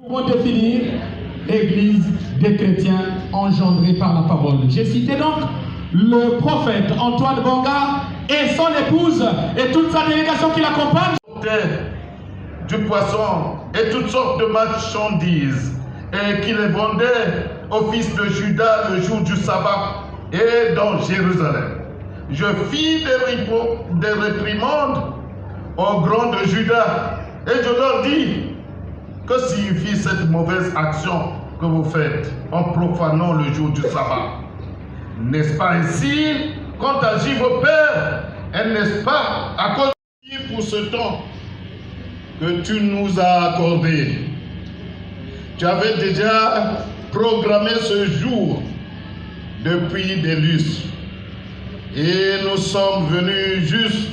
Comment définir l'Église des chrétiens engendrée par la parole? J'ai cité donc le prophète Antoine Bonga et son épouse et toute sa délégation qui l'accompagne. Du poisson et toutes sortes de marchandises et qui les vendait au fils de Judas le jour du sabbat et dans Jérusalem. Je fis des réprimandes aux grands de Judas et je leur dis: que signifie cette mauvaise action que vous faites en profanant le jour du sabbat? N'est-ce pas ainsi qu'ont agi vos pères? Et n'est-ce pas à cause de pour ce temps que tu nous as accordé? Tu avais déjà programmé ce jour depuis des lustres et nous sommes venus juste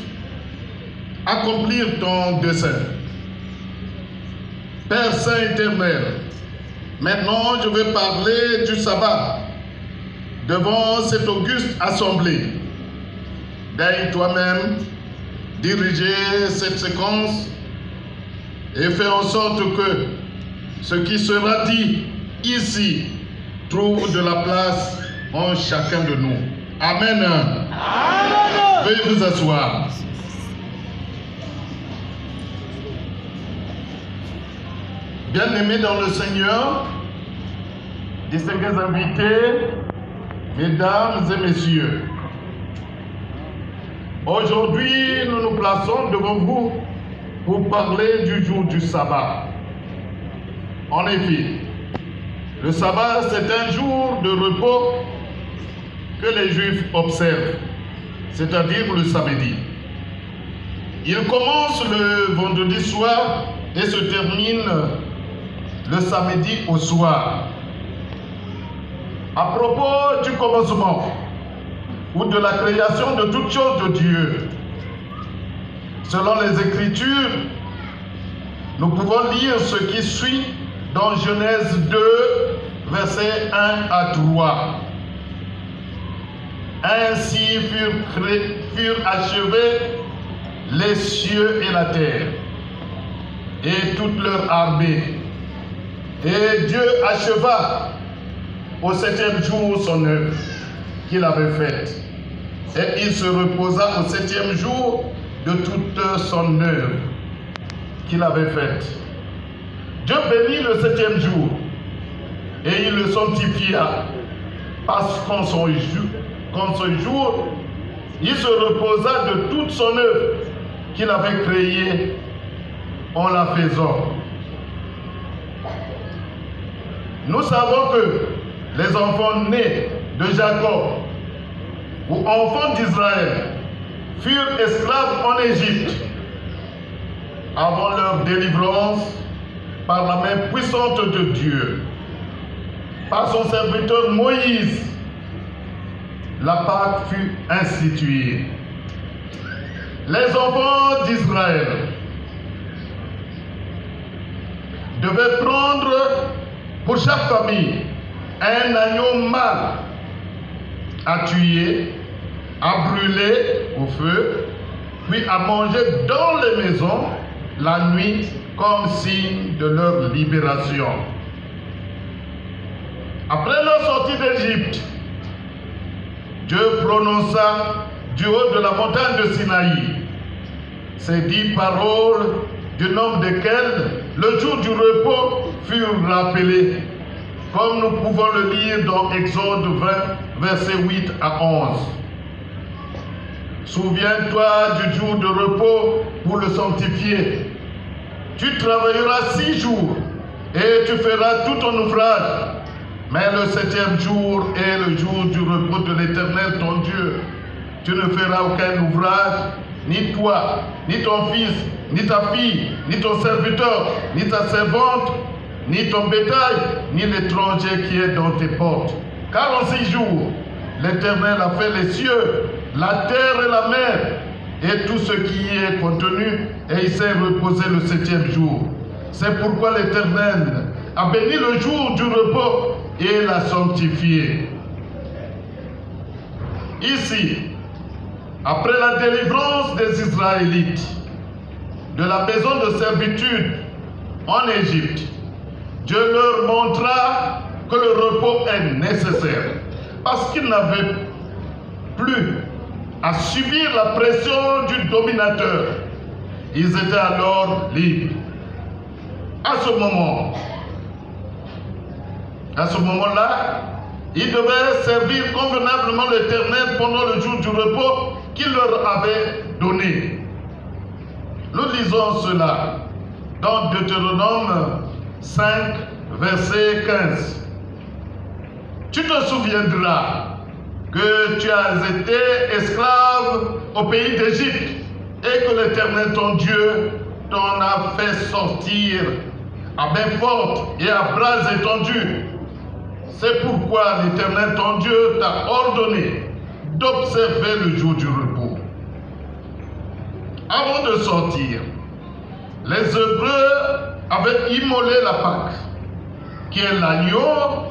accomplir ton dessein. Père Saint éternel, maintenant je vais parler du sabbat devant cette auguste assemblée. Daigne toi-même diriger cette séquence et fais en sorte que ce qui sera dit ici trouve de la place en chacun de nous. Amen. Amen. Veuillez vous asseoir. Bien-aimés dans le Seigneur, distingués invités, mesdames et messieurs, aujourd'hui nous nous plaçons devant vous pour parler du jour du sabbat. En effet, le sabbat c'est un jour de repos que les Juifs observent, c'est-à-dire le samedi. Il commence le vendredi soir et se termine le samedi au soir. À propos du commencement ou de la création de toutes choses de Dieu, selon les Écritures, nous pouvons lire ce qui suit dans Genèse 2, versets 1 à 3. Ainsi furent achevés les cieux et la terre, et toute leur armée. Et Dieu acheva au 7e jour son œuvre qu'il avait faite. Et il se reposa au 7e jour de toute son œuvre qu'il avait faite. Dieu bénit le 7e jour et il le sanctifia parce qu'en son jour, il se reposa de toute son œuvre qu'il avait créée en la faisant. Nous savons que les enfants nés de Jacob ou enfants d'Israël furent esclaves en Égypte avant leur délivrance par la main puissante de Dieu. Par son serviteur Moïse, la Pâque fut instituée. Les enfants d'Israël devaient prendre pour chaque famille un agneau mâle à tuer, à brûler au feu, puis à manger dans les maisons la nuit comme signe de leur libération. Après leur sortie d'Égypte, Dieu prononça du haut de la montagne de Sinaï ces 10 paroles, du nombre desquelles le jour du repos furent rappelés, comme nous pouvons le lire dans Exode 20, versets 8 à 11. Souviens-toi du jour de repos pour le sanctifier. Tu travailleras 6 jours et tu feras tout ton ouvrage. Mais le 7e jour est le jour du repos de l'Éternel ton Dieu. Tu ne feras aucun ouvrage, ni toi, ni ton fils, ni ta fille, ni ton serviteur, ni ta servante, ni ton bétail, ni l'étranger qui est dans tes portes. Car en 6 jours, l'Éternel a fait les cieux, la terre et la mer, et tout ce qui y est contenu, et il s'est reposé le 7e jour. C'est pourquoi l'Éternel a béni le jour du repos et l'a sanctifié. Ici, après la délivrance des Israélites de la maison de servitude en Égypte, Dieu leur montra que le repos est nécessaire parce qu'ils n'avaient plus à subir la pression du dominateur. Ils étaient alors libres. À ce moment-là, ils devaient servir convenablement l'Éternel pendant le jour du repos qu'il leur avait donné. Nous lisons cela dans Deutéronome 5, verset 15. Tu te souviendras que tu as été esclave au pays d'Égypte et que l'Éternel ton Dieu t'en a fait sortir à main forte et à bras étendus. C'est pourquoi l'Éternel ton Dieu t'a ordonné d'observer le jour du repos. Avant de sortir, les Hébreux avaient immolé la Pâque, qui est l'agneau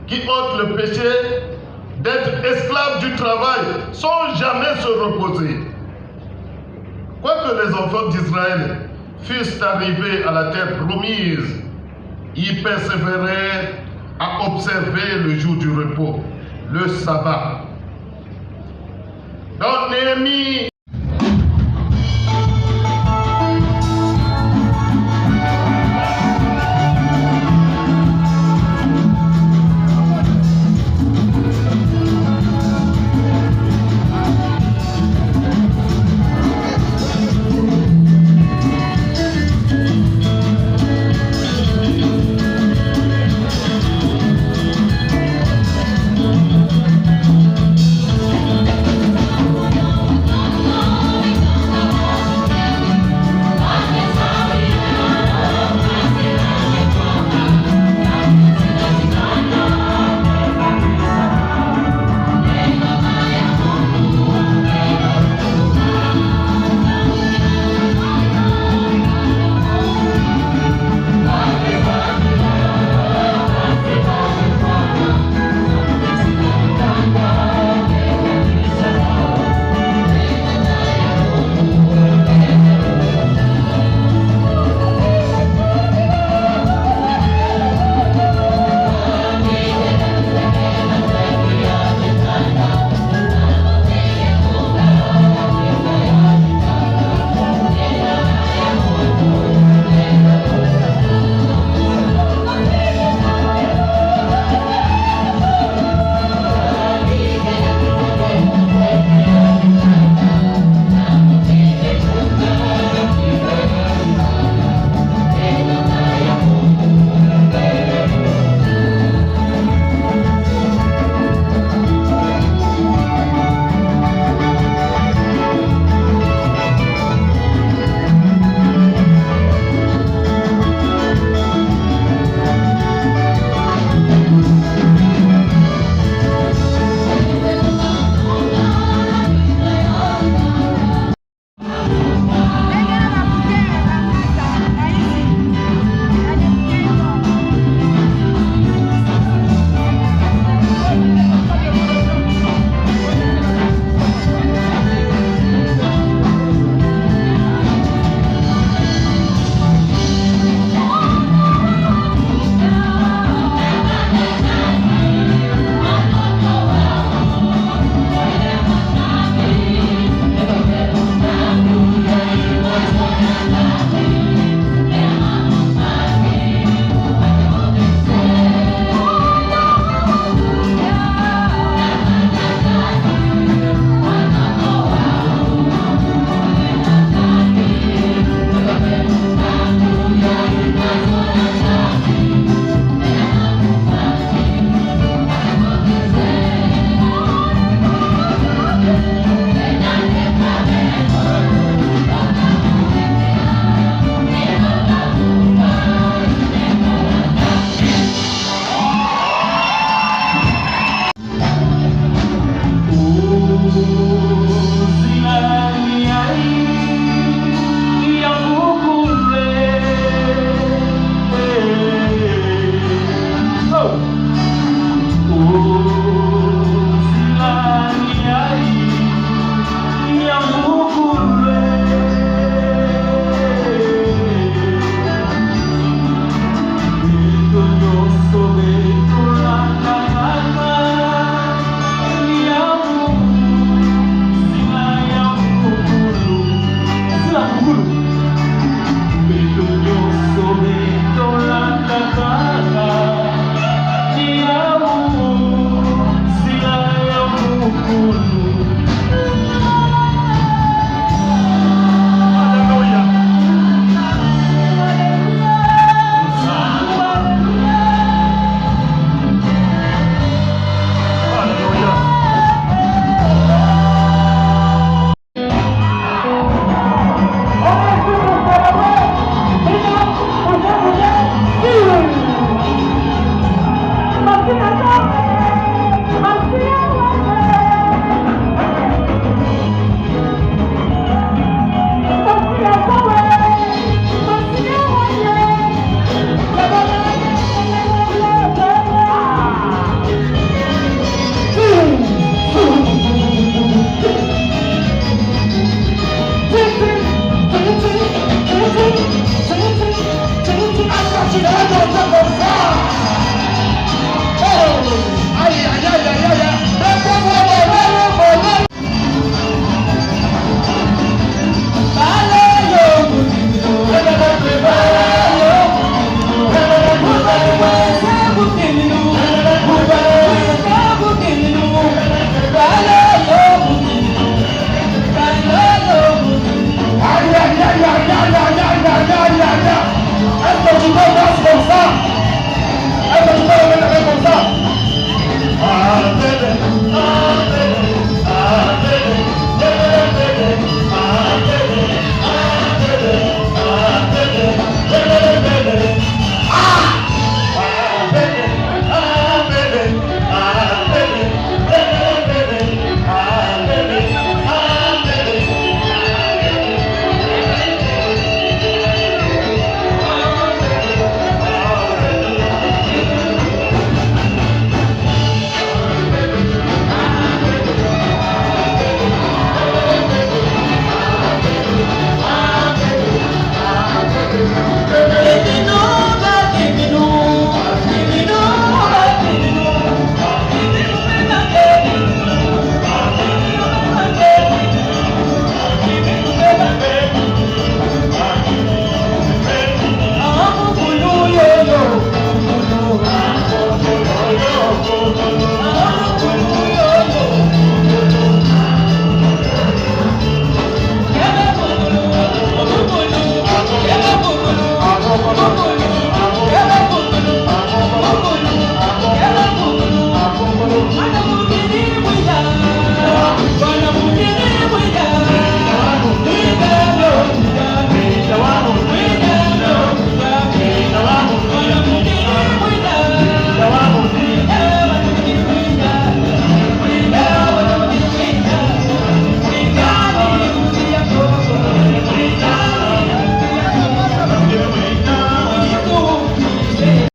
qui ôte le péché d'être esclave du travail sans jamais se reposer. Quoique les enfants d'Israël fussent arrivés à la terre promise, ils persévéraient à observer le jour du repos, le sabbat. Dans Néhémie